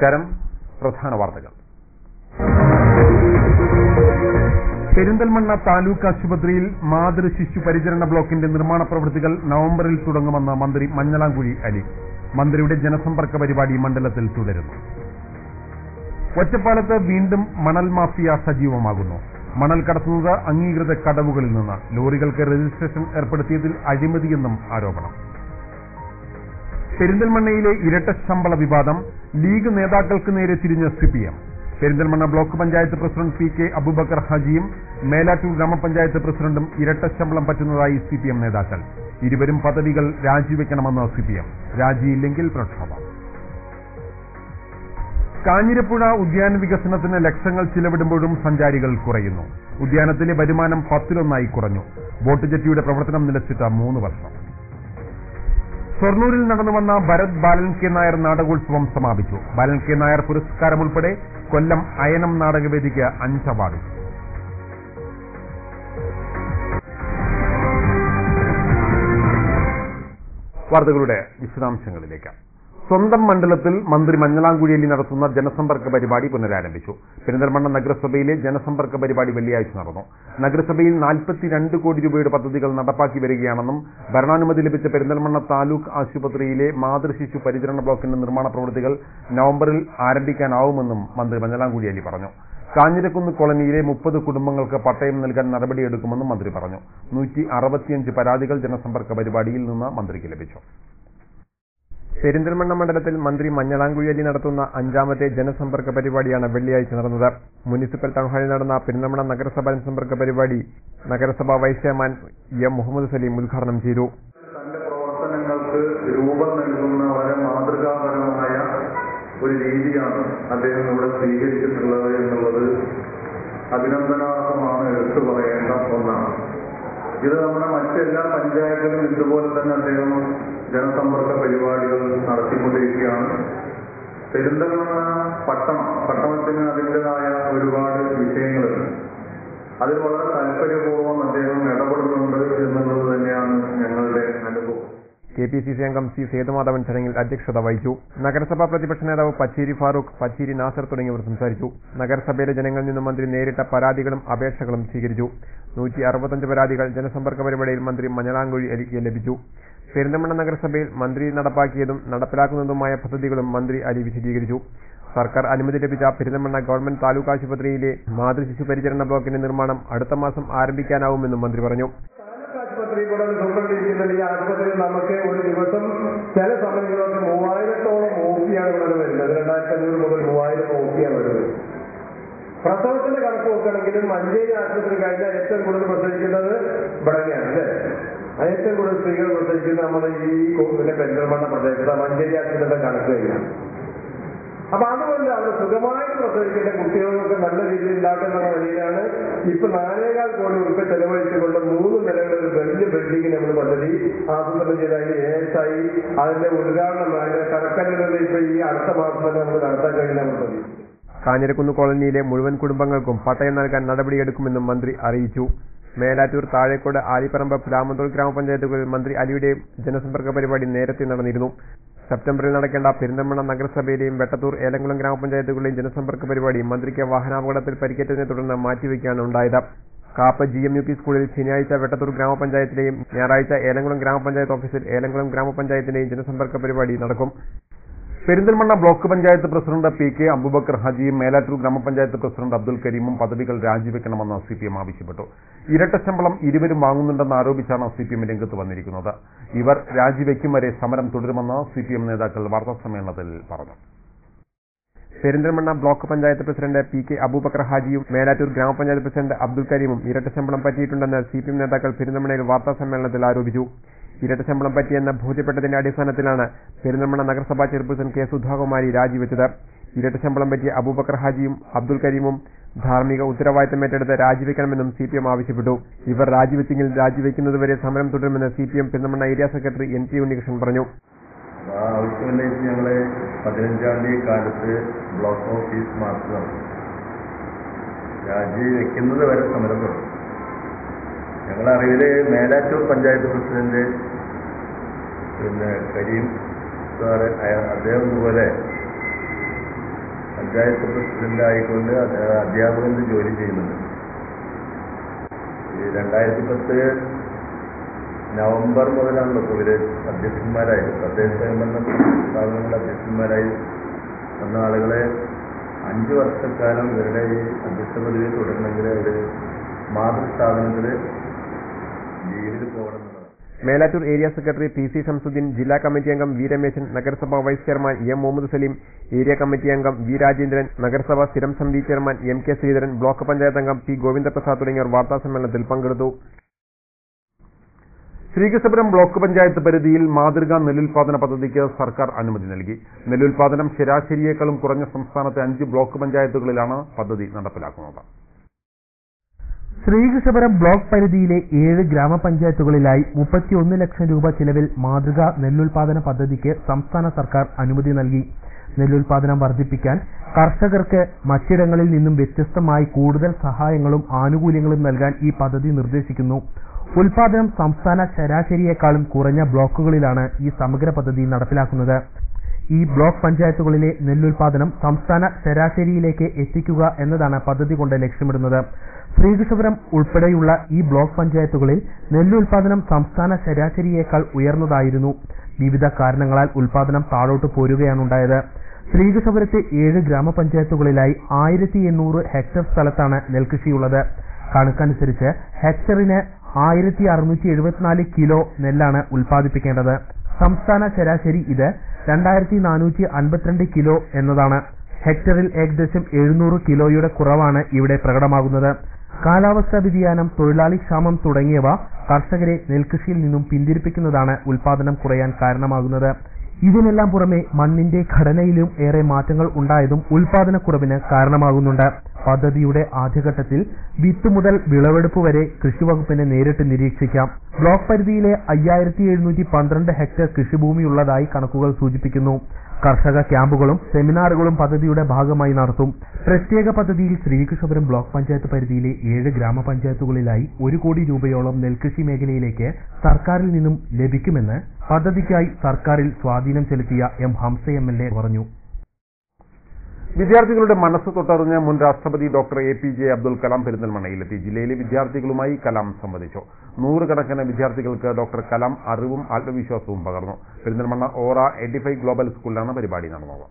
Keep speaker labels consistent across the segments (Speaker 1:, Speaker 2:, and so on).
Speaker 1: നമസ്കാരം. പ്രധാന വാർത്തകൾ. പെരിന്തൽമണ്ണ താലൂക്ക് ആശുപത്രിയിൽ മാതൃ ശിശു പരിചരണ ബ്ലോക്കിന്റെ നിർമ്മാണ പ്രവൃത്തികൾ നവംബറിൽ തുടങ്ങുമെന്ന് മന്ത്രി മഞ്ഞളാംകുഴി അലി. മന്ത്രിയുടെ ജനസമ്പർക്ക പരിപാടി മണ്ഡലത്തിൽ തുടരുന്നു. ഒറ്റപ്പാലത്ത് വീണ്ടും മണൽ മാഫിയ സജീവമാകുന്നു. മണൽ കടത്തുന്നത് അംഗീകൃത കടവുകളിൽ നിന്ന്. ലോറികൾക്ക് രജിസ്ട്രേഷൻ ഏർപ്പെടുത്തിയതിൽ അഴിമതിയെന്നും ആരോപണം. പെരിന്തൽമണ്ണയിലെ ഇരട്ട ശമ്പള വിവാദം. ലീഗ് നേതാക്കൾക്ക് നേരെ തിരിഞ്ഞ CPM. Perinthalmanna block panchayat president P K. Abubakar ഹാജിയും മേലാറ്റൂർ ഗ്രാമപഞ്ചായത്ത് പ്രസിഡന്റും ഇരട്ട ശമ്പളം പറ്റുന്നതായി സിപിഎം നേതാക്കൾ. ഇരുവരും പദവികൾ രാജിവെക്കണമെന്ന് സിപിഎം. രാജിയില്ലെങ്കിൽ പ്രക്ഷോഭം. കാഞ്ഞിരപ്പുഴ ഉദ്യാന വികസനത്തിന് ലക്ഷങ്ങൾ ചിലവിടുമ്പോഴും സഞ്ചാരികൾ കുറയുന്നു. ഉദ്യാനത്തിലെ വരുമാനം 10-1 കുറഞ്ഞു. ബോട്ട് ജെട്ടിയുടെ പ്രവർത്തനം നിലച്ചിട്ട് 3 വർഷം. ഷൊർണൂരിൽ നടന്നുവന്ന ഭരത് ബാലൻ കെ നായർ നാടകോത്സവം സമാപിച്ചു. ബാലൻ കെ നായർ പുരസ്കാരം ഉൾപ്പെടെ കൊല്ലം അയനം നാടകവേദിക്ക് 5 അവാർഡും. വാർത്തകളുടെ വിശദാംശങ്ങളിലേക്ക്. സ്വന്തം മണ്ഡലത്തിൽ മന്ത്രി മഞ്ഞളാംകുഴി അലി നടത്തുന്ന ജനസമ്പർക്ക പരിപാടി പുനരാരംഭിച്ചു. പെരിന്തൽമണ്ണ നഗരസഭയിലെ ജനസമ്പർക്ക പരിപാടി വെള്ളിയാഴ്ച നടന്നു. നഗരസഭയിൽ 42 കോടി രൂപയുടെ പദ്ധതികൾ നടപ്പാക്കി വരികയാണെന്നും ഭരണാനുമതി ലഭിച്ച പെരിന്തൽമണ്ണ താലൂക്ക് ആശുപത്രിയിലെ മാതൃശിശു പരിചരണ ബ്ലോക്കിന്റെ നിർമ്മാണ പ്രവൃത്തികൾ നവംബറിൽ ആരംഭിക്കാനാവുമെന്നും മന്ത്രി മഞ്ഞളാംകുഴി അലി പറഞ്ഞു. കാഞ്ഞിരക്കുന്ന് കോളനിയിലെ 30 കുടുംബങ്ങൾക്ക് പട്ടയം നൽകാൻ നടപടിയെടുക്കുമെന്നും മന്ത്രി പറഞ്ഞു. 165 പരാതികൾ ജനസമ്പർക്ക പരിപാടിയിൽ നിന്ന് മന്ത്രിക്ക് ലഭിച്ചു. പെരിന്തൽമണ്ണ മണ്ഡലത്തിൽ മന്ത്രി മഞ്ഞളാംകുഴി അലി നടത്തുന്ന 5ാമത്തെ ജനസമ്പർക്ക പരിപാടിയാണ് വെള്ളിയാഴ്ച നടന്നത്. മുനിസിപ്പൽ ടൗൺഹാളിൽ നടന്ന പെരിന്തൽമണ്ണ നഗരസഭാ ജനസമ്പർക്ക പരിപാടി നഗരസഭാ vice chairman M Muhammad Saleem ഉദ്ഘാടനം ചെയ്തു.
Speaker 2: തന്റെ പ്രവർത്തനങ്ങൾക്ക് രൂപം നൽകുന്ന വളരെ മാതൃകാപരമായ ഒരു രീതിയാണ് അദ്ദേഹം ഇവിടെ സ്വീകരിച്ചിട്ടുള്ളത് എന്നുള്ളത് അഭിനന്ദനാർഹമാണ്, എടുത്തു പറയേണ്ട ഒന്നാണ്. ഇത് നമ്മുടെ മറ്റെല്ലാ പഞ്ചായത്തിലും ഇതുപോലെ തന്നെ അദ്ദേഹം ജനസമ്പർക്ക പരിപാടികൾ നടത്തിക്കൊണ്ടിരിക്കുകയാണ്. പെരിന്തൽമണ്ണ പട്ടണത്തിന് അതിൻ്റെതായ ഒരുപാട് വിഷയങ്ങളുണ്ട്. അതിൽ വളരെ താല്പര്യപൂർവ്വം അദ്ദേഹം ഇടപെടുന്നുണ്ട് എന്നുള്ളത് തന്നെയാണ് ഞങ്ങളുടെ അനുഭവം.
Speaker 3: കെ.പി.സി.സി അംഗം സി സേതുമാധവൻ ചടങ്ങിൽ അധ്യക്ഷത വഹിച്ചു. നഗരസഭാ പ്രതിപക്ഷ നേതാവ് പച്ചേരി ഫാറൂഖ്, പച്ചേരി നാസർ തുടങ്ങിയവർ സംസാരിച്ചു. നഗരസഭയിലെ ജനങ്ങളിൽ നിന്നും മന്ത്രി നേരിട്ട പരാതികളും അപേക്ഷകളും സ്വീകരിച്ചു. 165 പരാതികൾ ജനസമ്പർക്ക പരിപാടിയിൽ മന്ത്രി മഞ്ഞളാംകുഴി അലിക്ക് ലഭിച്ചു. പെരിന്തൽമണ്ണ നഗരസഭയിൽ മന്ത്രി നടപ്പാക്കിയതും നടപ്പിലാക്കുന്നതുമായ പദ്ധതികളും മന്ത്രി അലി വിശദീകരിച്ചു. സർക്കാർ അനുമതി ലഭിച്ച പെരിന്തൽമണ്ണ ഗവൺമെന്റ് താലൂക്ക് ആശുപത്രിയിലെ മാതൃശിശു പരിചരണ ബ്ലോക്കിന്റെ നിർമ്മാണം അടുത്ത മാസം ആരംഭിക്കാനാവുമെന്നും മന്ത്രി പറഞ്ഞു.
Speaker 4: ഈ ആശുപത്രിയിൽ നമുക്ക് ഒരു ദിവസം ചില സമയങ്ങളൊക്കെ 3000-ഓളം ഓപിയാണ് ഇവിടെ വരുന്നത്. 2500 മുതൽ 3000 ഓപിയാണ് വരുന്നത്. പ്രസവത്തിന്റെ കണക്ക് നോക്കുകയാണെങ്കിലും മഞ്ചേരി ആശുപത്രി കഴിഞ്ഞാൽ ഏറ്റവും കൂടുതൽ പ്രസവിക്കുന്നത് ഇവിടെയാണ് അല്ലേ. ഏറ്റവും കൂടുതൽ സ്ത്രീകൾ പ്രസവിക്കുന്നത് നമ്മുടെ ഈ പെരിന്തൽമണ്ണ പ്രദേശത്ത് മഞ്ചേരി ആശുപത്രിയുടെ കണക്ക് കഴിഞ്ഞാൽ. അപ്പൊ അതുകൊണ്ട് അവിടെ സുഖമായിട്ട് പ്രസവിക്കുന്ന കുട്ടികൾക്ക് നല്ല രീതിയിൽ ഉണ്ടാക്കുന്ന നിലയിലാണ് ഇപ്പൊ 4.25 കോടി രൂപ ചെലവഴിച്ചുകൊണ്ട് 3 നിലകളുടെ ഒരു വലിയ ബിൽഡിംഗ് നമ്മൾ പദ്ധതി ആസൂത്രണം ചെയ്ത് അതിന് ഏസായി അതിന്റെ ഉദ്ഘാടനം അതിന്റെ കണക്കല്ലുകളുടെ ഇപ്പൊ ഈ അടുത്ത മാസം തന്നെ നമുക്ക് നടത്താൻ കഴിയുന്ന പദ്ധതി.
Speaker 3: കാഞ്ഞിരക്കുന്ന് കോളനിയിലെ മുഴുവൻ കുടുംബങ്ങൾക്കും പട്ടയം നൽകാൻ നടപടിയെടുക്കുമെന്നും മന്ത്രി അറിയിച്ചു. മേലാറ്റൂർ, താഴേക്കോട്, ആലിപ്പറമ്പ്, പ്ലാമന്തോൾ ഗ്രാമപഞ്ചായത്തുകളിൽ മന്ത്രി അലിയുടെ ജനസമ്പർക്ക പരിപാടി നേരത്തെ നടന്നിരുന്നു. സെപ്റ്റംബറിൽ നടക്കേണ്ട പെരിന്തൽമണ്ണ നഗരസഭയിലെയും വെട്ടത്തൂർ, ഏലംകുളം ഗ്രാമപഞ്ചായത്തുകളിലെയും ജനസമ്പർക്ക പരിപാടി മന്ത്രിക്ക് വാഹനാപകടത്തിൽ പരിക്കേറ്റതിനെ തുടർന്ന് മാറ്റിവെക്കുകയാണ് ഉണ്ടായത്. കാപ്പ് GMUP സ്കൂളിൽ ശനിയാഴ്ച വെട്ടത്തൂർ ഗ്രാമപഞ്ചായത്തിലെയും ഞായറാഴ്ച ഏലംകുളം ഗ്രാമപഞ്ചായത്ത് ഓഫീസിൽ ഏലംകുളം ഗ്രാമപഞ്ചായത്തിന്റെയും ജനസമ്പർക്ക പരിപാടി നടക്കും. Perinthalmanna block panchayat president P K. Abubakar ഹാജിയും മേലാറ്റൂർ ഗ്രാമപഞ്ചായത്ത് പ്രസിഡന്റ് അബ്ദുൽ കരീമും പദവികൾ രാജിവെക്കണമെന്ന് സിപിഎം ആവശ്യപ്പെട്ടു. ഇരട്ട ശമ്പളം ഇരുവരും വാങ്ങുന്നുണ്ടെന്ന് ആരോപിച്ചാണ് സിപിഎം രംഗത്ത് വന്നിരിക്കുന്നത്. ഇവർ രാജിവെക്കും വരെ സമരം തുടരുമെന്ന് സിപിഎം നേതാക്കൾ വാർത്താസമ്മേളനത്തിൽ പറഞ്ഞു. Perinthalmanna block panchayat president P K. Abubakar ഹാജിയും മേലാറ്റൂർ ഗ്രാമപഞ്ചായത്ത് പ്രസിഡന്റ് അബ്ദുൽ കരീമും ഇരട്ട ശമ്പളം പറ്റിയിട്ടുണ്ടെന്ന് സിപിഎം നേതാക്കൾ പെരിന്തൽമണ്ണയിൽ വാർത്താസമ്മേളനത്തിൽ ആരോപിച്ചു. ഇരട്ട ശമ്പളം പറ്റിയെന്ന് ബോധ്യപ്പെട്ടതിന്റെ അടിസ്ഥാനത്തിലാണ് പെരിന്തൽമണ്ണ നഗരസഭാ ചെയർപേഴ്സൺ കെ. സുധാകുമാരി രാജിവെച്ചത്. ഇരട്ട ശമ്പളം പറ്റിയ അബൂബക്കർ ഹാജിയും അബ്ദുൽ കരീമും ധാർമ്മിക ഉത്തരവാദിത്തം ഏറ്റെടുത്ത് രാജിവെക്കണമെന്നും സിപിഎം ആവശ്യപ്പെട്ടു. ഇവർ രാജിവെച്ചെങ്കിൽ രാജിവെക്കുന്നതുവരെ സമരം തുടരുമെന്ന് CPM Perinthalmanna area secretary NT Unnikrishnan പറഞ്ഞു.
Speaker 2: ആവശ്യമുന്നയിച്ച് ഞങ്ങള് 15-ാം തീയതി കാലത്ത് ബ്ലോക്ക് ഓഫീസ് മാർച്ച് നടത്തി. രാജിവെക്കുന്നത് വരെ സമരം തുടരും. ഞങ്ങളുടെ അറിവിൽ മേലാറ്റൂർ പഞ്ചായത്ത് പ്രസിഡന്റ് കരീം സാറ് അദ്ദേഹം ഇതുപോലെ പഞ്ചായത്ത് പ്രസിഡന്റ് ആയിക്കൊണ്ട് അധ്യാപകന്റെ ജോലി ചെയ്യുന്നുണ്ട്. 2010 നവംബർ മുതലാണല്ലോ ഇപ്പോൾ ഇവര് അധ്യക്ഷന്മാരായത്. തദ്ദേശ സ്വയംഭരണ സ്ഥാപനങ്ങളുടെ അധ്യക്ഷന്മാരായി വന്ന ആളുകളെ 5 വർഷക്കാലം ഇവരുടെ ഈ അധ്യക്ഷ പദവിയിൽ തുടരണമെങ്കിൽ അവർ മാതൃസ്ഥാപനത്തിൽ ലീവിൽ പോകണം.
Speaker 3: Melattur area secretary PC Shamsuddin, ജില്ലാ കമ്മിറ്റി അംഗം വി രമേശൻ, നഗരസഭാ vice chairman M Muhammad Saleem, area committee അംഗം വി രാജേന്ദ്രൻ, നഗരസഭാ സ്ഥിരം സമിതി chairman MK Sreedharan, block panchayat അംഗം P ഗോവിന്ദപ്രസാദ് തുടങ്ങിയവർ വാർത്താസമ്മേളനത്തിൽ പങ്കെടുത്തു.
Speaker 1: ശ്രീകൃഷ്ണപുരം ബ്ലോക്ക് പഞ്ചായത്ത് പരിധിയിൽ മാതൃകാ നെല്ലുൽപാദന പദ്ധതിക്ക് സർക്കാർ അനുമതി നൽകി. നെല്ലുൽപാദനം ശരാശരിയേക്കാളും കുറഞ്ഞ സംസ്ഥാനത്തെ 5 ബ്ലോക്ക് പഞ്ചായത്തുകളിലാണ് പദ്ധതി നടപ്പിലാക്കുന്നത്.
Speaker 5: ശ്രീകൃഷ്ണപുരം ബ്ലോക്ക് പരിധിയിലെ 7 ഗ്രാമപഞ്ചായത്തുകളിലായി 31 ലക്ഷം രൂപ ചിലവിൽ മാതൃകാ നെല്ലുൽപാദന പദ്ധതിക്ക് സംസ്ഥാന സർക്കാർ അനുമതി നൽകി. നെല്ലുൽപാദനം വർദ്ധിപ്പിക്കാൻ കർഷകർക്ക് മറ്റിടങ്ങളിൽ നിന്നും വ്യത്യസ്തമായി കൂടുതൽ സഹായങ്ങളും ആനുകൂല്യങ്ങളും നൽകാൻ ഈ പദ്ധതി നിർദ്ദേശിക്കുന്നു. ഉൽപാദനം സംസ്ഥാന ശരാശരിയേക്കാളും കുറഞ്ഞ ബ്ലോക്കുകളിലാണ് ഈ സമഗ്ര പദ്ധതി നടപ്പിലാക്കുന്നത്. ഈ ബ്ലോക്ക് പഞ്ചായത്തുകളിലെ നെല്ലുൽപാദനം സംസ്ഥാന ശരാശരിയിലേക്ക് എത്തിക്കുക എന്നതാണ് പദ്ധതി കൊണ്ട് ലക്ഷ്യമിടുന്നത്. ശ്രീകൃഷ്ണപുരം ഉൾപ്പെടെയുള്ള ഈ ബ്ലോക്ക് പഞ്ചായത്തുകളിൽ നെല്ലുൽപാദനം സംസ്ഥാന ശരാശരിയേക്കാൾ ഉയർന്നതായിരുന്നു. വിവിധ കാരണങ്ങളാൽ ഉൽപാദനം താഴോട്ട് പോരുകയാണുണ്ടായത്. ശ്രീകൃഷ്ണപുരത്തെ 7 ഗ്രാമപഞ്ചായത്തുകളിലായി 1800 ഹെക്ടർ സ്ഥലത്താണ് നെൽകൃഷിയുള്ളത്. കണക്കനുസരിച്ച് ഹെക്ടറിന് 1674 കിലോ നെല്ലാണ് ഉൽപ്പാദിപ്പിക്കേണ്ടത്. സംസ്ഥാന ശരാശരി ഇത് 2452 കിലോ എന്നതാണ്. ഹെക്ടറിൽ ഏകദേശം 700 കിലോയുടെ കുറവാണ് ഇവിടെ പ്രകടമാകുന്നത്. കാലാവസ്ഥാ വ്യതിയാനം, തൊഴിലാളി ക്ഷാമം തുടങ്ങിയവ കർഷകരെ നെൽകൃഷിയിൽ നിന്നും പിന്തിരിപ്പിക്കുന്നതാണ് ഉൽപാദനം കുറയാൻ കാരണമാകുന്നത്. ഇതിനെല്ലാം പുറമെ മണ്ണിന്റെ ഘടനയിലും ഏറെ മാറ്റങ്ങൾ ഉണ്ടായതും ഉൽപാദനക്കുറവിന് കാരണമാകുന്നുണ്ട്. പദ്ധതിയുടെ ആദ്യഘട്ടത്തിൽ വിത്ത് മുതൽ വിളവെടുപ്പ് വരെ കൃഷിവകുപ്പിനെ നേരിട്ട് നിരീക്ഷിക്കാം. ബ്ലോക്ക് പരിധിയിലെ 5712 ഹെക്ടർ കൃഷിഭൂമിയുള്ളതായി കണക്കുകൾ സൂചിപ്പിക്കുന്നു. കർഷക ക്യാമ്പുകളും സെമിനാറുകളും പദ്ധതിയുടെ ഭാഗമായി നടത്തും. പ്രത്യേക പദ്ധതിയിൽ ശ്രീകൃഷ്ണപുരം ബ്ലോക്ക് പഞ്ചായത്ത് പരിധിയിലെ 7 ഗ്രാമപഞ്ചായത്തുകളിലായി 1 കോടി രൂപയോളം നെൽകൃഷി മേഖലയിലേക്ക് സർക്കാരിൽ നിന്നും ലഭിക്കുമെന്ന് പദ്ധതിക്കായി സർക്കാരിൽ സ്വാധീനം ചെലുത്തിയ M ഹംസ MLA പറഞ്ഞു.
Speaker 1: വിദ്യാർത്ഥികളുടെ മനസ്സ് തൊട്ടറിഞ്ഞ മുൻ രാഷ്ട്രപതി ഡോക്ടർ APJ അബ്ദുൽ കലാം പെരിന്തൽമണ്ണയിലെത്തി. ജില്ലയിലെ വിദ്യാർത്ഥികളുമായി കലാം സംവദിച്ചു. 100 കണക്കിന് വിദ്യാർത്ഥികൾക്ക് ഡോക്ടർ കലാം അറിവും ആത്മവിശ്വാസവും പകർന്നു. പെരിന്തൽമണ്ണ ഓറ എഡിഫൈ ഗ്ലോബൽ സ്കൂളിലാണ് പരിപാടി നടന്നത്.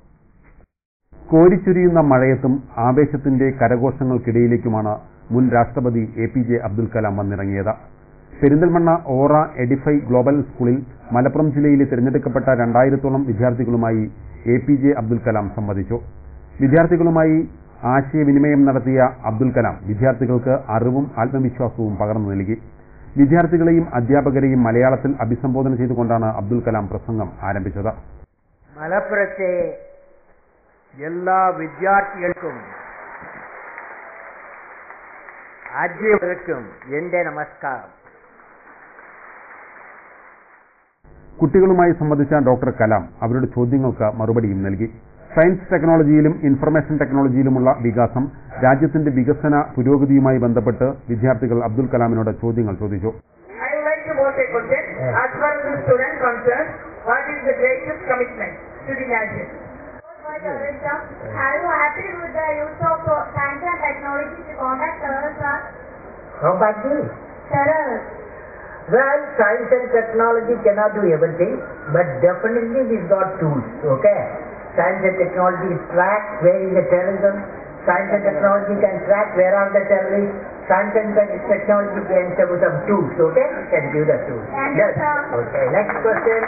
Speaker 1: കോരിച്ചൊരിയുന്ന മഴയത്തും ആവേശത്തിന്റെ കരഘോഷങ്ങൾക്കിടയിലേക്കുമാണ് മുൻ രാഷ്ട്രപതി APJ അബ്ദുൽ കലാം വന്നിറങ്ങിയത്. പെരിന്തൽമണ്ണ ഓറ എഡിഫൈ ഗ്ലോബൽ സ്കൂളിൽ മലപ്പുറം ജില്ലയിലെ തിരഞ്ഞെടുക്കപ്പെട്ട 2000-ഓളം വിദ്യാർത്ഥികളുമായി APJ അബ്ദുൽ കലാം സംവദിച്ചു. വിദ്യാർത്ഥികളുമായി ആശയവിനിമയം നടത്തിയ അബ്ദുൽ കലാം വിദ്യാർത്ഥികൾക്ക് അറിവും ആത്മവിശ്വാസവും പകർന്നു നൽകി. വിദ്യാർത്ഥികളെയും അധ്യാപകരെയും മലയാളത്തിൽ അഭിസംബോധന ചെയ്തുകൊണ്ടാണ് അബ്ദുൽ കലാം പ്രസംഗം ആരംഭിച്ചത്.
Speaker 6: മലപ്പുറത്തെ എല്ലാ വിദ്യാർത്ഥികൾക്കും അധ്യാപകർക്കും എന്റെ നമസ്കാരം.
Speaker 1: കുട്ടികളുമായി സംബന്ധിച്ച ഡോക്ടർ കലാം അവരുടെ ചോദ്യങ്ങൾക്ക് മറുപടിയും നൽകി. സയൻസ് ടെക്നോളജിയിലും ഇൻഫർമേഷൻ ടെക്നോളജിയിലുമുള്ള വികാസം, രാജ്യത്തിന്റെ വികസന പുരോഗതിയുമായി ബന്ധപ്പെട്ട് വിദ്യാർത്ഥികൾ അബ്ദുൽ കലാമിനോട് ചോദ്യങ്ങൾ ചോദിച്ചു.
Speaker 6: Well, science and technology cannot do everything, but definitely we've got tools, okay? Science and technology track where is the terrorism. Science and technology can track where are the terrorists. Science and technology can have some tools, okay? Can give the tools. Yes. Okay. Next question.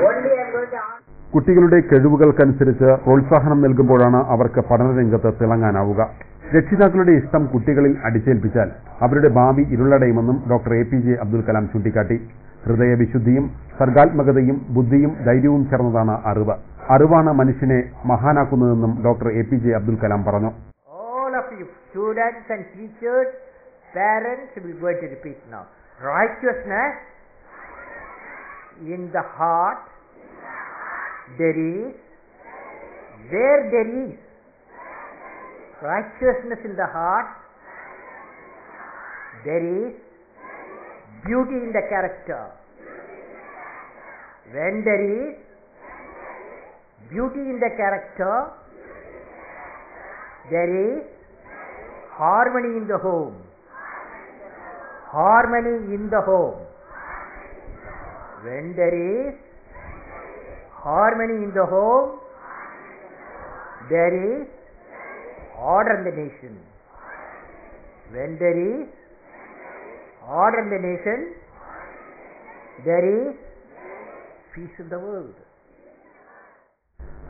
Speaker 6: Only I'm going to ask.
Speaker 1: കുട്ടികളുടെ കഴിവുകൾക്കനുസരിച്ച് പ്രോത്സാഹനം നൽകുമ്പോഴാണ് അവർക്ക് പഠനരംഗത്ത് തിളങ്ങാനാവുക. രക്ഷിതാക്കളുടെ ഇഷ്ടം കുട്ടികളിൽ അടിച്ചേൽപ്പിച്ചാൽ അവരുടെ ഭാവി ഇരുളടയുമെന്നും doctor APJ Abdul Kalam ചൂണ്ടിക്കാട്ടി. ഹൃദയവിശുദ്ധിയും സർഗാത്മകതയും ബുദ്ധിയും ധൈര്യവും ചേർന്നതാണ് അറിവ്. അറിവാണ് മനുഷ്യനെ മഹാനാക്കുന്നതെന്നും ഡോക്ടർ APJ അബ്ദുൽ കലാം പറഞ്ഞു.
Speaker 6: All of you students and teachers, parents, will go to repeat now. Righteousness in the heart, there is, where there is righteousness in the heart, there is beauty in the character. When there is beauty in the character, there is harmony in the home. Harmony in the home. When there is harmony in the home, there is order in the nation. When there is order in the nation, there is peace in the world.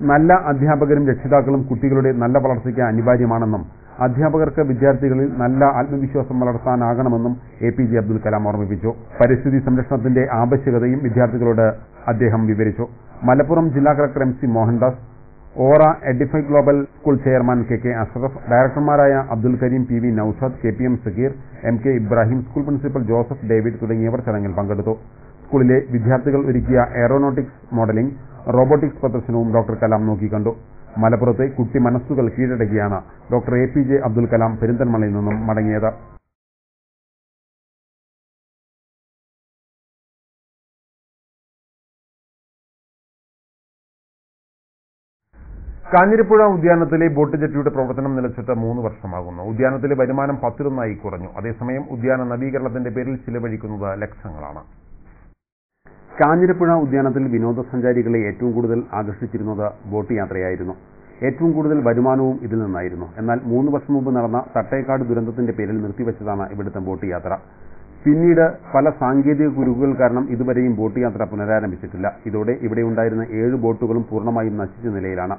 Speaker 1: നല്ല അധ്യാപകരും രക്ഷിതാക്കളും കുട്ടികളുടെ നല്ല വളർച്ചയ്ക്ക് അനിവാര്യമാണെന്നും അധ്യാപകർക്ക് വിദ്യാർത്ഥികളിൽ നല്ല ആത്മവിശ്വാസം വളർത്താനാകണമെന്നും APJ അബ്ദുൽ കലാം ഓർമ്മിപ്പിച്ചു. പരിസ്ഥിതി സംരക്ഷണത്തിന്റെ ആവശ്യകതയും വിദ്യാർത്ഥികളോട് അദ്ദേഹം വിവരിച്ചു. മലപ്പുറം ജില്ലാ collector MC Mohandas, aura edify global school chairman KK Ashraf, ഡയറക്ടർമാരായ Abdul Karim, PV Noushad, KPM Zakir, MK Ibrahim, school principal Joseph David തുടങ്ങിയവർ ചടങ്ങിൽ പങ്കെടുത്തു. സ്കൂളിലെ വിദ്യാർത്ഥികൾ ഒരുക്കിയ എയറോനോട്ടിക്സ് മോഡലിംഗ്, റോബോട്ടിക്സ് പ്രദർശനവും ഡോക്ടർ കലാം നോക്കിക്കണ്ടു. മലപ്പുറത്തെ കുട്ടി മനസ്സുകൾ കീഴടക്കിയാണ് ഡോക്ടർ APJ അബ്ദുൽ കലാം പെരിന്തൽമണ്ണയിൽ നിന്നും മടങ്ങിയത്. കാഞ്ഞിരപ്പുഴ ഉദ്യാനത്തിലെ ബോട്ട് ജെട്ടിയുടെ പ്രവർത്തനം നിലച്ചിട്ട് 3 വർഷമാകുന്നു. ഉദ്യാനത്തിലെ വരുമാനം 10 കുറഞ്ഞു. അതേസമയം ഉദ്യാന നവീകരണത്തിന്റെ പേരിൽ ചിലവഴിക്കുന്നത് ലക്ഷങ്ങളാണ്. കാഞ്ഞിരപ്പുഴ ഉദ്യാനത്തിൽ വിനോദസഞ്ചാരികളെ ഏറ്റവും കൂടുതൽ ആകർഷിച്ചിരുന്നത് ബോട്ട് യാത്രയായിരുന്നു. ഏറ്റവും കൂടുതൽ വരുമാനവും ഇതിൽ നിന്നായിരുന്നു. എന്നാൽ 3 വർഷം മുമ്പ് നടന്ന തട്ടേക്കാട് ദുരന്തത്തിന്റെ പേരിൽ നിർത്തിവെച്ചതാണ് ഇവിടുത്തെ ബോട്ട് യാത്ര. പിന്നീട് പല സാങ്കേതിക കുരുക്കുകൾ കാരണം ഇതുവരെയും ബോട്ട് യാത്ര പുനരാരംഭിച്ചിട്ടില്ല. ഇതോടെ ഇവിടെ ഉണ്ടായിരുന്ന 7 ബോട്ടുകളും പൂർണ്ണമായും നശിച്ച നിലയിലാണ്.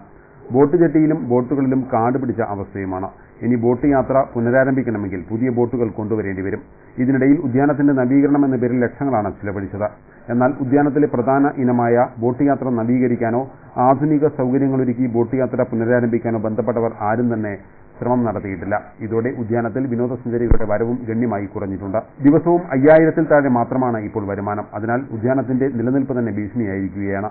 Speaker 1: ബോട്ട് ജെട്ടിയിലും ബോട്ടുകളിലും കാട് പിടിച്ച അവസ്ഥയുമാണ്. ഇനി ബോട്ട് യാത്ര പുനരാരംഭിക്കണമെങ്കിൽ പുതിയ ബോട്ടുകൾ കൊണ്ടുവരേണ്ടി വരും. ഇതിനിടയിൽ ഉദ്യാനത്തിന്റെ നവീകരണം എന്ന പേരിൽ ലക്ഷങ്ങളാണ് ചിലവഴിച്ചത്. എന്നാൽ ഉദ്യാനത്തിലെ പ്രധാന ഇനമായ ബോട്ട് യാത്ര നവീകരിക്കാനോ ആധുനിക സൗകര്യങ്ങളൊരുക്കി ബോട്ട് യാത്ര പുനരാരംഭിക്കാനോ ബന്ധപ്പെട്ടവർ ആരും തന്നെ ശ്രമം നടത്തിയിട്ടില്ല. ഇതോടെ ഉദ്യാനത്തിൽ വിനോദസഞ്ചാരികളുടെ വരവും ഗണ്യമായി കുറഞ്ഞിട്ടുണ്ട്. ദിവസവും 5000-ൽ താഴെ മാത്രമാണ് ഇപ്പോൾ വരുമാനം. അതിനാൽ ഉദ്യാനത്തിന്റെ നിലനിൽപ്പ് തന്നെ ഭീഷണിയായിരിക്കുകയാണ്.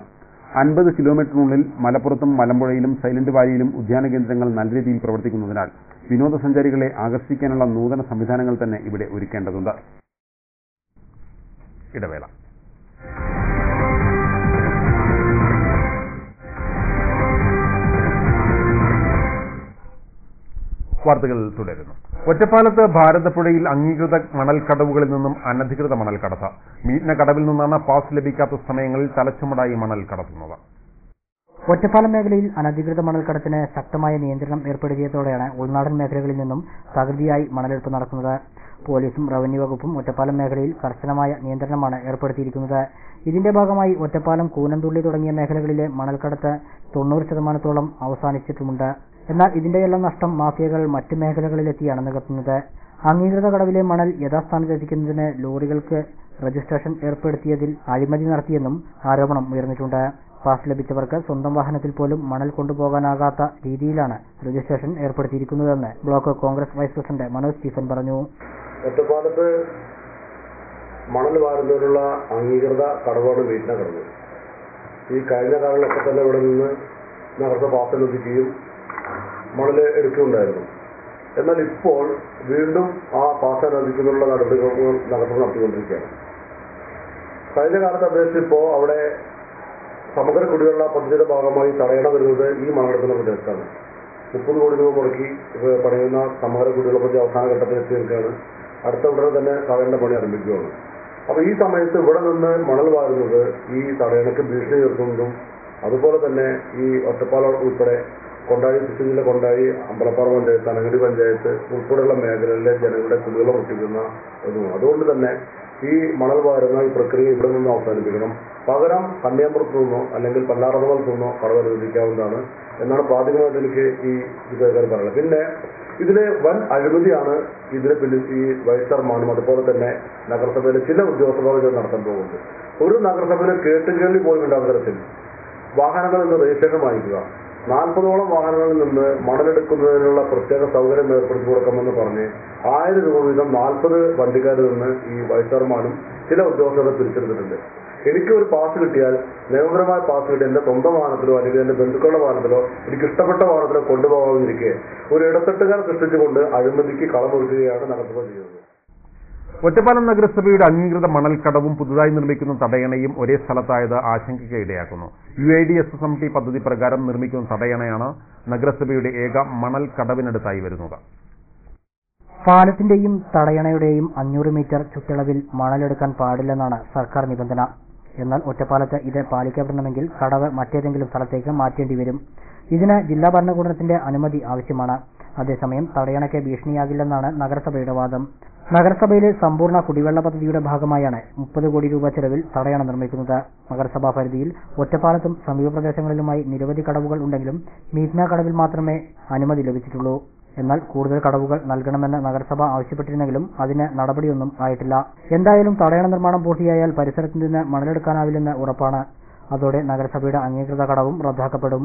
Speaker 1: 50 കിലോമീറ്ററിനുള്ളിൽ മലപ്പുറത്തും മലമ്പുഴയിലും സൈലന്റ് വാലിയിലും ഉദ്യാന കേന്ദ്രങ്ങൾ നല്ല രീതിയിൽ പ്രവർത്തിക്കുന്നതിനാൽ വിനോദസഞ്ചാരികളെ ആകർഷിക്കാനുള്ള നൂതന സംവിധാനങ്ങൾ തന്നെ ഇവിടെ ഒരുക്കേണ്ടതുണ്ട്. ഇടവേള. വാർത്തകൾ തുടരുന്നു. ഒറ്റപ്പാലത്ത് ഭാരതപ്പുഴയിൽ അംഗീകൃത മണൽക്കടവുകളിൽ നിന്നും അനധികൃത മണൽ കടത്ത്. മീറ്റിന കടവിൽ നിന്നാണ് പാസ് ലഭിക്കാത്ത സമയങ്ങളിൽ തലച്ചുമടായി മണൽ കടത്തുന്നത്.
Speaker 7: ഒറ്റപ്പാലം മേഖലയിൽ അനധികൃത മണൽക്കടത്തിന് ശക്തമായ നിയന്ത്രണം ഏർപ്പെടുത്തിയതോടെയാണ് ഉൾനാടൻ മേഖലകളിൽ നിന്നും തകൃതിയായി മണലെടുപ്പ് നടക്കുന്നത്. പോലീസും റവന്യൂ വകുപ്പും ഒറ്റപ്പാലം മേഖലയിൽ കർശനമായ നിയന്ത്രണമാണ് ഏർപ്പെടുത്തിയിരിക്കുന്നത്. ഇതിന്റെ ഭാഗമായി ഒറ്റപ്പാലം, കൂനന്തുള്ളി തുടങ്ങിയ മേഖലകളിലെ മണൽക്കടത്ത് 90% അവസാനിച്ചിട്ടുമുണ്ട്. എന്നാൽ ഇതിന്റെയെല്ലാം നഷ്ടം മാഫിയകൾ മറ്റ് മേഖലകളിലെത്തിയാണ് നികത്തുന്നത്. അംഗീകൃത കടവിലെ മണൽ യഥാസ്ഥാനത്തെത്തിക്കുന്നതിന് ലോറികൾക്ക് രജിസ്ട്രേഷൻ ഏർപ്പെടുത്തിയതിൽ അഴിമതി നടത്തിയെന്നും ആരോപണം ഉയർന്നിട്ടുണ്ട്. പാസ് ലഭിച്ചവർക്ക് സ്വന്തം വാഹനത്തിൽ പോലും മണൽ കൊണ്ടുപോകാനാകാത്ത രീതിയിലാണ് രജിസ്ട്രേഷൻ ഏർപ്പെടുത്തിയിരിക്കുന്നതെന്ന് block Congress vice president Manoj Stephen പറഞ്ഞു.
Speaker 4: ഒറ്റപ്പാലത്ത് മണൽ വാരുന്നതിനുള്ള അംഗീകൃത കടവാണ് മീറ്റിന കടവ്. ഈ കഴിഞ്ഞ കാലങ്ങളൊക്കെ തന്നെ ഇവിടെ നിന്ന് നഗരസഭ പാസ് ലഭിക്കുകയും മണൽ എടുക്കുകയുണ്ടായിരുന്നു. എന്നാൽ ഇപ്പോൾ വീണ്ടും ആ പാസ് അനുവദിക്കുന്നതിനുള്ള നടപടികൾ നഗരസഭ നടത്തിക്കൊണ്ടിരിക്കുകയാണ്. കഴിഞ്ഞ കാലത്ത് അപേക്ഷിച്ച് ഇപ്പോൾ അവിടെ സമഗ്ര കുടിവെള്ള പദ്ധതിയുടെ ഭാഗമായി തടയണ വരുന്നത് ഈ മണലെടുക്കുന്ന പ്രദേശത്താണ്. 30 കോടി രൂപ മുടക്കി പണിയുന്ന സമഗ്ര കുടിവെള്ള പദ്ധതി അവസാന ഘട്ടത്തിൽ എത്തി നിൽക്കുകയാണ്. അടുത്ത ഉടനെ തന്നെ തടയേണ്ട പണി ആരംഭിക്കുകയാണ്. അപ്പോൾ ഈ സമയത്ത് ഇവിടെ നിന്ന് മണൽ വാരുന്നത് ഈ തടയണയ്ക്ക് ഭീഷണി ഉയർത്തുന്നതും അതുപോലെ തന്നെ ഈ ഒറ്റപ്പാലം ഉൾപ്പെടെ കൊണ്ടാഴി, തൃശ്ശൂർ ജില്ല കൊണ്ടാഴി, അമ്പലപ്പാറ പഞ്ചായത്ത്, അനങ്ങടി പഞ്ചായത്ത് ഉൾപ്പെടെയുള്ള മേഖലകളിലെ ജനങ്ങളുടെ കുടിവെള്ളം മുട്ടിക്കുന്ന ഒന്നും. അതുകൊണ്ട് തന്നെ ഈ മണൽ വാരുന്ന ഈ പ്രക്രിയ ഇവിടെ നിന്ന് അവസാനിപ്പിക്കണം. പകരം കന്യാമ്പുറത്തു നിന്നോ അല്ലെങ്കിൽ പല്ലാറമംഗലത്തു നിന്നോ കടവ് അനുവദിക്കാവുന്നതാണ് എന്നാണ് പ്രാഥമികമായിട്ട് എനിക്ക് ഈ വിഷയക്കാർ പറയുന്നത്. പിന്നെ ഇതിന് വൻ അഴിമതിയാണ് ഇതിന് പിന്നിൽ ഈ വൈസ് ചെയർമാനും അതുപോലെ തന്നെ നഗരസഭയിലെ ചില ഉദ്യോഗസ്ഥന്മാരും നടത്താൻ പോകുന്നത്. ഒരു നഗരസഭയിലെ കേട്ടുകേൾവി പോയിട്ടുണ്ടാകുന്ന തരത്തിൽ വാഹനങ്ങളിൽ നിന്ന് രജിസ്ട്രേഷൻ വാങ്ങിക്കുക, 40ഓളം വാഹനങ്ങളിൽ നിന്ന് മണലെടുക്കുന്നതിനുള്ള പ്രത്യേക സൗകര്യം ഏർപ്പെടുത്തി കൊടുക്കാമെന്ന് പറഞ്ഞ് 1000 രൂപ വീതം 40 വണ്ടിക്കാരിൽ നിന്ന് ഈ വൈസ് ചെയർമാനും ചില ഉദ്യോഗസ്ഥരെ പിരിച്ചെടുത്തിട്ടുണ്ട്. എനിക്ക് ഒരു പാസ് കിട്ടിയാൽ, നിയമപരമായ പാസ് കിട്ടിയാൽ എന്റെ സ്വന്തം വാഹനത്തിലോ അല്ലെങ്കിൽ എന്റെ ബന്ധുക്കളുടെ വാഹനത്തിലോ എനിക്ക് ഇഷ്ടപ്പെട്ട വാഹനത്തിലോ കൊണ്ടുപോകാമെന്നിരിക്കെ ഒരു ഇടത്തട്ടുകാർ സൃഷ്ടിച്ചുകൊണ്ട് അഴിമതിക്ക് കളമൊരുക്കുകയാണ് നഗരസഭ ചെയ്യുന്നത്.
Speaker 1: ഒറ്റപ്പാലം നഗരസഭയുടെ അംഗീകൃത മണൽക്കടവും പുതുതായി നിർമ്മിക്കുന്ന തടയണയും ഒരേ സ്ഥലത്തായത് ആശങ്കയ്ക്ക് ഇടയാക്കുന്നു. UIDSSMT പദ്ധതി പ്രകാരം നിർമ്മിക്കുന്ന തടയണയാണ് നഗരസഭയുടെ ഏക മണൽ കടവിനടുത്തായി വരുന്നത്.
Speaker 7: പാലത്തിന്റെയും തടയണയുടെയും 500 മീറ്റർ ചുറ്റളവിൽ മണലെടുക്കാൻ പാടില്ലെന്നാണ് സർക്കാർ നിബന്ധന. എന്നാൽ ഒറ്റപ്പാലത്ത് ഇത് പാലിക്കപ്പെടണമെങ്കിൽ കടവ് മറ്റേതെങ്കിലും സ്ഥലത്തേക്ക് മാറ്റേണ്ടി വരും. ഇതിന് ജില്ലാ ഭരണകൂടത്തിന്റെ അനുമതി ആവശ്യമാണ്. അതേസമയം തടയണയ്ക്ക് ഭീഷണിയാകില്ലെന്നാണ് നഗരസഭയുടെ വാദം. നഗരസഭയിലെ സമ്പൂർണ്ണ കുടിവെള്ള പദ്ധതിയുടെ ഭാഗമായാണ് 30 കോടി രൂപ ചെലവിൽ തടയണ നിർമ്മിക്കുന്നത്. നഗരസഭാ പരിധിയിൽ ഒറ്റപ്പാലത്തും സമീപ പ്രദേശങ്ങളിലുമായി നിരവധി കടവുകൾ ഉണ്ടെങ്കിലും മീറ്റ്ന കടവിൽ മാത്രമേ അനുമതി ലഭിച്ചിട്ടുള്ളൂ. എന്നാൽ കൂടുതൽ കടവുകൾ നൽകണമെന്ന് നഗരസഭ ആവശ്യപ്പെട്ടിരുന്നെങ്കിലും അതിന് നടപടിയൊന്നും ആയിട്ടില്ല. എന്തായാലും തടയണ നിർമ്മാണം പൂർത്തിയായാൽ പരിസരത്ത് നിന്ന് മണലെടുക്കാനാവില്ലെന്ന് ഉറപ്പാണ്. അതോടെ നഗരസഭയുടെ അംഗീകൃത കടവും റദ്ദാക്കപ്പെടും.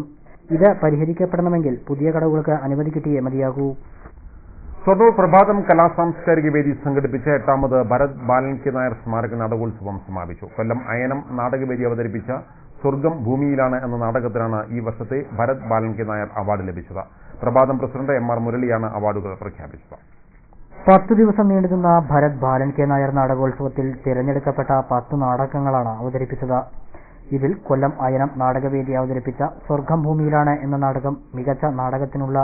Speaker 7: ഇത് പരിഹരിക്കപ്പെടണമെങ്കിൽ പുതിയ കടവുകൾക്ക് അനുമതി കിട്ടിയേ മതിയാകൂ.
Speaker 1: സ്വതൂർ പ്രഭാതം കലാസാംസ്കാരിക വേദി സംഘടിപ്പിച്ച 8ാമത് ഭരത് ബാലൻ കെ നായർ സ്മാരക നാടകോത്സവം സമാപിച്ചു. കൊല്ലം അയനം നാടകവേദി അവതരിപ്പിച്ച സ്വർഗം ഭൂമിയിലാണ് എന്ന നാടകത്തിനാണ് ഈ വർഷത്തെ ഭരത് ബാലൻ കെ നായർ അവാർഡ് ലഭിച്ചത്. പ്രഭാതം പ്രസിഡന്റ് MR മുരളിയാണ് അവാർഡുകൾ പ്രഖ്യാപിച്ചത്.
Speaker 7: 10 ദിവസം നീണ്ടുനിന്ന ഭരത് ബാലൻ കെ നായർ നാടകോത്സവത്തിൽ തിരഞ്ഞെടുക്കപ്പെട്ട 10 നാടകങ്ങളാണ് അവതരിപ്പിച്ചത്. ഇതിൽ കൊല്ലം അയനം നാടകവേദി അവതരിപ്പിച്ച സ്വർഗം ഭൂമിയിലാണ് എന്ന നാടകം മികച്ച നാടകത്തിനുള്ള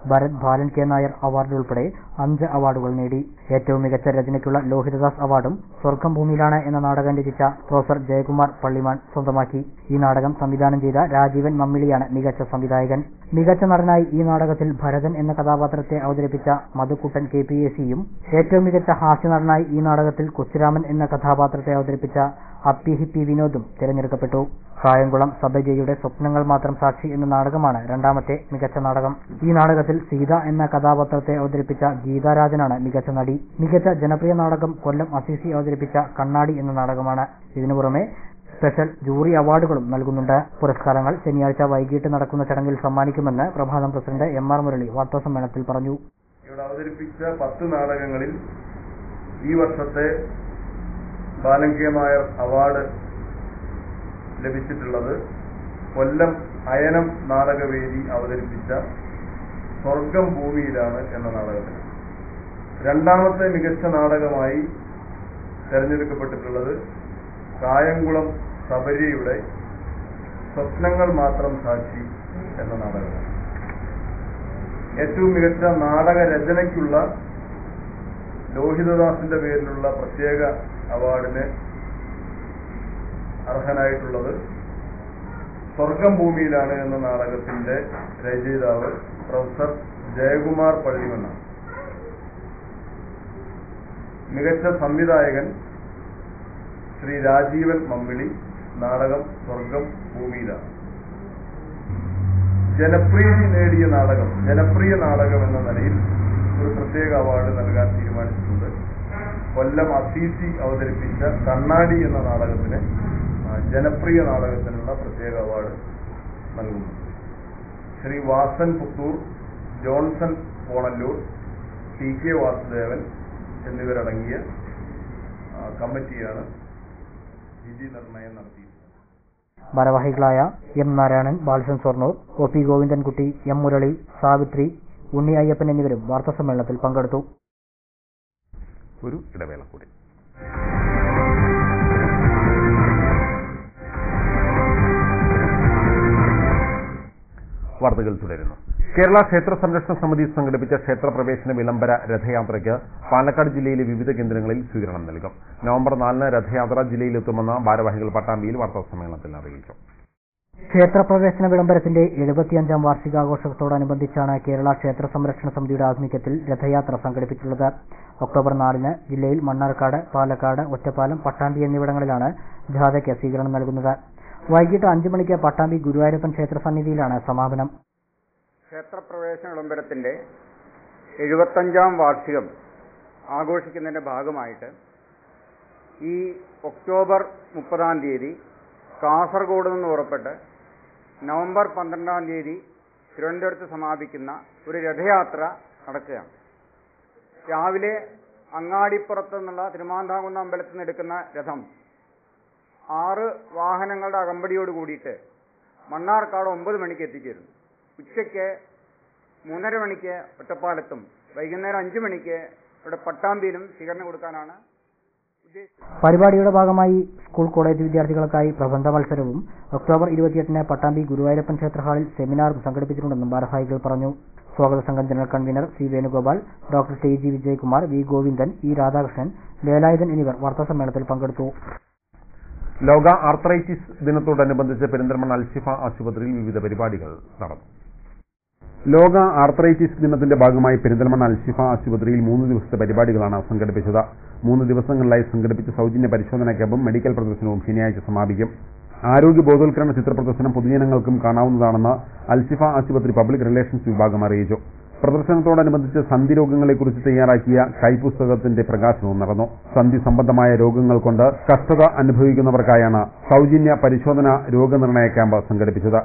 Speaker 7: ഭരത് ബാലൻ കെ നായർ അവാർഡ് ഉൾപ്പെടെ 5 അവാർഡുകൾ നേടി. ഏറ്റവും മികച്ച രചനയ്ക്കുള്ള ലോഹിതദാസ് അവാർഡും സ്വർഗം ഭൂമിയിലാണ് എന്ന നാടകം രചിച്ച പ്രൊഫസർ ജയകുമാർ പള്ളിമാൻ സ്വന്തമാക്കി. ഈ നാടകം സംവിധാനം ചെയ്ത രാജീവൻ മമ്മിളിയാണ് മികച്ച സംവിധായകൻ. മികച്ച നടനായി ഈ നാടകത്തിൽ ഭരതൻ എന്ന കഥാപാത്രത്തെ അവതരിപ്പിച്ച മധുക്കുട്ടൻ KPACയും ഏറ്റവും മികച്ച ഹാസ്യ നടനായി ഈ നാടകത്തിൽ കൊച്ചുരാമൻ എന്ന കഥാപാത്രത്തെ അവതരിപ്പിച്ച അപ്പി ഹിപ്പി വിനോദും തിരഞ്ഞെടുക്കപ്പെട്ടു. കായംകുളം സബജയുടെ സ്വപ്നങ്ങൾ മാത്രം സാക്ഷി എന്ന നാടകമാണ് രണ്ടാമത്തെ മികച്ച നാടകം. ഈ നാടകത്തിൽ സീത എന്ന കഥാപാത്രത്തെ അവതരിപ്പിച്ച ഗീതാരാജനാണ് മികച്ച നടി. മികച്ച ജനപ്രിയ നാടകം കൊല്ലം അസീസി അവതരിപ്പിച്ച കണ്ണാടി എന്ന നാടകമാണ്. ഇതിനു പുറമെ സ്പെഷ്യൽ ജൂറി അവാർഡുകളും നൽകുന്നുണ്ട്. പുരസ്കാരങ്ങൾ ശനിയാഴ്ച വൈകിട്ട് നടക്കുന്ന ചടങ്ങിൽ സമ്മാനിക്കുമെന്ന് പ്രഭാതം പ്രസിഡന്റ് MR മുരളി വാർത്താസമ്മേളനത്തിൽ പറഞ്ഞു.
Speaker 2: ഇവിടെ അവതരിപ്പിച്ച 10 നാടകങ്ങളിൽ ഈ വർഷത്തെ ബാലൻ കെ നായർ അവാർഡ് ലഭിച്ചിട്ടുള്ളത് കൊല്ലം അയനം നാടകവേദി അവതരിപ്പിച്ച സ്വർഗം ഭൂമിയിലാണ് എന്ന നാടകത്തിന്. രണ്ടാമത്തെ മികച്ച നാടകമായി തെരഞ്ഞെടുക്കപ്പെട്ടിട്ടുള്ളത് കായംകുളം സബരിയുടെ സ്വപ്നങ്ങൾ മാത്രം സാക്ഷി എന്ന നാടകമാണ്. ഏറ്റവും മികച്ച നാടക രചനയ്ക്കുള്ള ലോഹിതദാസിന്റെ പേരിലുള്ള പ്രത്യേക അവാർഡിന് അർഹനായിട്ടുള്ളത് സ്വർഗം ഭൂമിയിലാണ് എന്ന നാടകത്തിന്റെ രചയിതാവ് പ്രൊഫസർ ജയകുമാർ പള്ളിമണ്ണാണ്. മികച്ച സംവിധായകൻ ശ്രീ രാജീവൻ മമ്മിളി. നാടകം സ്വർഗം ഭൂമിയിലാണ്. ജനപ്രീതി നേടിയ നാടകം, ജനപ്രിയ നാടകം എന്ന നിലയിൽ ഒരു പ്രത്യേക അവാർഡ് നൽകാൻ തീരുമാനിച്ചിട്ടുണ്ട്. കൊല്ലം അസീസി അവതരിപ്പിച്ച കണ്ണാടി എന്ന നാടകത്തിന് ജനപ്രിയ നാടകത്തിനുള്ള പ്രത്യേക അവാർഡ് നൽകുന്നു. ശ്രീ വാസൻ പുത്തൂർ, ജോൺസൺ പോണല്ലൂർ, TK വാസുദേവൻ എന്നിവരടങ്ങിയ കമ്മിറ്റിയാണ് വിധി നിർണയം നടത്തിയത്.
Speaker 7: ഭാരവാഹികളായ M Narayanan, Balachandran Swarnur, OP Govindankutty, M Murali, Savitri, ഉണ്ണി അയ്യപ്പൻ എന്നിവരും വാർത്താസമ്മേളനത്തിൽ പങ്കെടുത്തു.
Speaker 1: ഒരു ഇടവേള കൂടി. വാർത്തകൾ തുടരുന്നു. കേരള ക്ഷേത്ര സംരക്ഷണ സമിതി സംഘടിപ്പിച്ച ക്ഷേത്രപ്രവേശന വിളംബര രഥയാത്രയ്ക്ക് പാലക്കാട് ജില്ലയിലെ വിവിധ കേന്ദ്രങ്ങളിൽ സ്വീകരണം നൽകും. നവംബർ 4 രഥയാത്ര ജില്ലയിലെത്തുമെന്ന് ഭാരവാഹികൾ പട്ടാമ്പിയിൽ വാർത്താസമ്മേളനത്തിൽ അറിയിച്ചു.
Speaker 7: ക്ഷേത്രപ്രവേശന വിളംബരത്തിന്റെ 75ാം വാർഷികാഘോഷത്തോടനുബന്ധിച്ചാണ് കേരള ക്ഷേത്ര സംരക്ഷണ സമിതിയുടെ ആഭിമുഖ്യത്തിൽ രഥയാത്ര സംഘടിപ്പിച്ചിട്ടുള്ളത്. ഒക്ടോബർ 4 ജില്ലയിൽ മണ്ണാർക്കാട്, പാലക്കാട്, ഒറ്റപ്പാലം, പട്ടാമ്പി എന്നിവിടങ്ങളിലാണ് ജാഥയ്ക്ക് സ്വീകരണം നൽകുന്നത്. വൈകിട്ട് 5 മണിക്ക് പട്ടാമ്പി ഗുരുവായൂരപ്പൻ ക്ഷേത്ര സന്നിധിയിലാണ് സമാപനം.
Speaker 8: ക്ഷേത്രപ്രവേശന വിളംബരത്തിന്റെ 75ാം വാർഷികം ആഘോഷിക്കുന്നതിന്റെ ഭാഗമായിട്ട് ഈ ഒക്ടോബർ 30-ാം തീയതി കാസർഗോഡ് നിന്ന് പുറപ്പെട്ട് നവംബർ 12-ാം തീയതി തിരുവനന്തപുരത്ത് സമാപിക്കുന്ന ഒരു രഥയാത്ര നടക്കുകയാണ്. രാവിലെ അങ്ങാടിപ്പുറത്ത് നിന്നുള്ള തിരുമാന്താംകുന്ന് അമ്പലത്തിൽ നിന്ന് എടുക്കുന്ന രഥം 6 വാഹനങ്ങളുടെ അകമ്പടിയോട് കൂടിയിട്ട് മണ്ണാർക്കാട് 9 മണിക്ക് എത്തിച്ചേരുന്നു. ഉച്ചയ്ക്ക് 3:30 മണിക്ക് ഒറ്റപ്പാലത്തും വൈകുന്നേരം 5 മണിക്ക് ഇവിടെ പട്ടാമ്പിയിലും സ്വീകരണം കൊടുക്കാനാണ് ഉദ്ദേശിച്ചത്.
Speaker 7: പരിപാടിയുടെ ഭാഗമായി സ്കൂൾ കോളേജ് വിദ്യാർത്ഥികൾക്കായി പ്രബന്ധ മത്സരവും ഒക്ടോബർ 28-ന് പട്ടാമ്പി ഗുരുവായൂരപ്പൻ ക്ഷേത്ര ഹാളിൽ സെമിനാറും സംഘടിപ്പിച്ചിട്ടുണ്ടെന്നും ഭാരവാഹികൾ പറഞ്ഞു. സ്വാഗത സംഘം general convener C Venugopal, doctor T G. Vijayakumar, V Govindan, E Radhakrishnan, Velayudhan എന്നിവർ വാർത്താസമ്മേളനത്തിൽ പങ്കെടുത്തു.
Speaker 1: ലോക ആർത്രൈറ്റിസ് ദിനത്തോടനുബന്ധിച്ച് പെരിന്തൽമണ്ണ അൽഷിഫ ആശുപത്രിയിൽ വിവിധ പരിപാടികൾ നടന്നു. ലോക ആർത്രൈറ്റിസ് ദിനത്തിന്റെ ഭാഗമായി പെരിന്തൽമണ്ണ അൽഷിഫ ആശുപത്രിയിൽ 3 ദിവസത്തെ പരിപാടികളാണ് സംഘടിപ്പിച്ചത്. 3 ദിവസങ്ങളിലായി സംഘടിപ്പിച്ച സൗജന്യ പരിശോധനാ ക്യാമ്പും മെഡിക്കൽ പ്രദർശനവും ശനിയാഴ്ച സമാപിക്കും. ആരോഗ്യ ബോധവൽക്കരണ ചിത്രപ്രദർശനം പൊതുജനങ്ങൾക്കും കാണാവുന്നതാണെന്ന് അൽഷിഫ ആശുപത്രി പബ്ലിക് റിലേഷൻസ് വിഭാഗം അറിയിച്ചു. പ്രദർശനത്തോടനുബന്ധിച്ച് സന്ധി രോഗങ്ങളെക്കുറിച്ച് തയ്യാറാക്കിയ കൈപുസ്തകത്തിന്റെ പ്രകാശനവും നടന്നു. സന്ധി സംബന്ധമായ രോഗങ്ങൾ കൊണ്ട് കഷ്ടത അനുഭവിക്കുന്നവർക്കായാണ് സൗജന്യ പരിശോധന രോഗനിർണയ ക്യാമ്പ് സംഘടിപ്പിച്ചത്.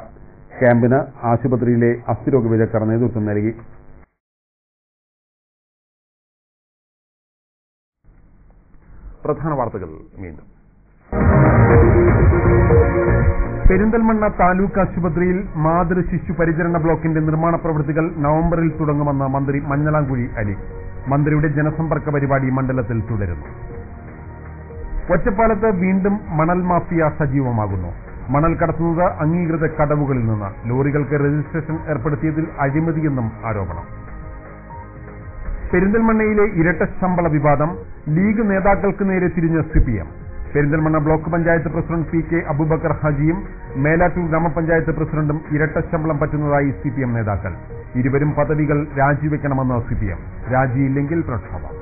Speaker 1: ക്യാമ്പിന് ആശുപത്രിയിലെ അസ്ഥിരോഗ വിദഗ്ധർ നേതൃത്വം നൽകി. പ്രധാന വാർത്തകൾ വീണ്ടും. പെരിന്തൽമണ്ണ താലൂക്ക് ആശുപത്രിയിൽ മാതൃ ശിശു പരിചരണ ബ്ലോക്കിന്റെ നിർമ്മാണ പ്രവൃത്തികൾ നവംബറിൽ തുടങ്ങുമെന്ന് മന്ത്രി മഞ്ഞളാംകുഴി അലി. മന്ത്രിയുടെ ജനസമ്പർക്ക പരിപാടി മണ്ഡലത്തിൽ തുടരുന്നു. ഒറ്റപ്പാലത്ത് വീണ്ടും മണൽ മാഫിയ സജീവമാകുന്നു. മണൽ കടത്തുന്നത് അംഗീകൃത കടവുകളിൽ നിന്ന്. ലോറികൾക്ക് രജിസ്ട്രേഷൻ ഏർപ്പെടുത്തിയതിൽ അഴിമതിയെന്നും ആരോപണം. പെരിന്തൽമണ്ണയിലെ ഇരട്ട ശമ്പള വിവാദം. ലീഗ് നേതാക്കൾക്ക് നേരെ തിരിഞ്ഞ CPM. Perinthalmanna block panchayat president P K Abubakar ഹാജിയും മേലാറ്റൂർ ഗ്രാമപഞ്ചായത്ത് പ്രസിഡന്റും ഇരട്ട ശമ്പളം പറ്റുന്നതായി സിപിഎം നേതാക്കൾ. ഇരുവരും പദവികൾ രാജിവെക്കണമെന്ന് സിപിഎം. രാജിയില്ലെങ്കിൽ പ്രക്ഷോഭം.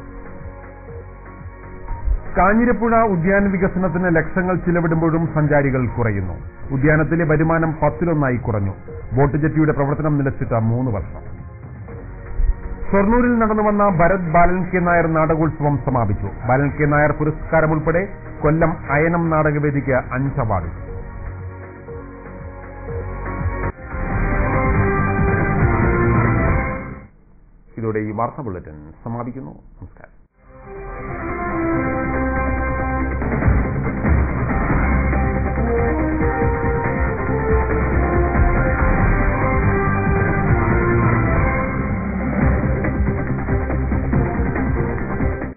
Speaker 1: കാഞ്ഞിരപ്പുഴ ഉദ്യാന വികസനത്തിന് ലക്ഷങ്ങൾ ചിലവിടുമ്പോഴും സഞ്ചാരികൾ കുറയുന്നു. ഉദ്യാനത്തിലെ വരുമാനം 10-1 കുറഞ്ഞു. ബോട്ട് ജെട്ടിയുടെ പ്രവർത്തനം നിലച്ചിട്ട് 3 വർഷം. ഷൊർണൂരിൽ നടന്നുവന്ന ഭരത് ബാലൻ കെ നായർ നാടകോത്സവം സമാപിച്ചു. ബാലൻ കെ നായർ പുരസ്കാരം ഉൾപ്പെടെ കൊല്ലം അയനം നാടകവേദിക്ക് 5 അവാർഡ്. ഇതോടെ ഈ വാർത്താ ബുള്ളറ്റിൻ സമാപിക്കുന്നു. നമസ്കാരം.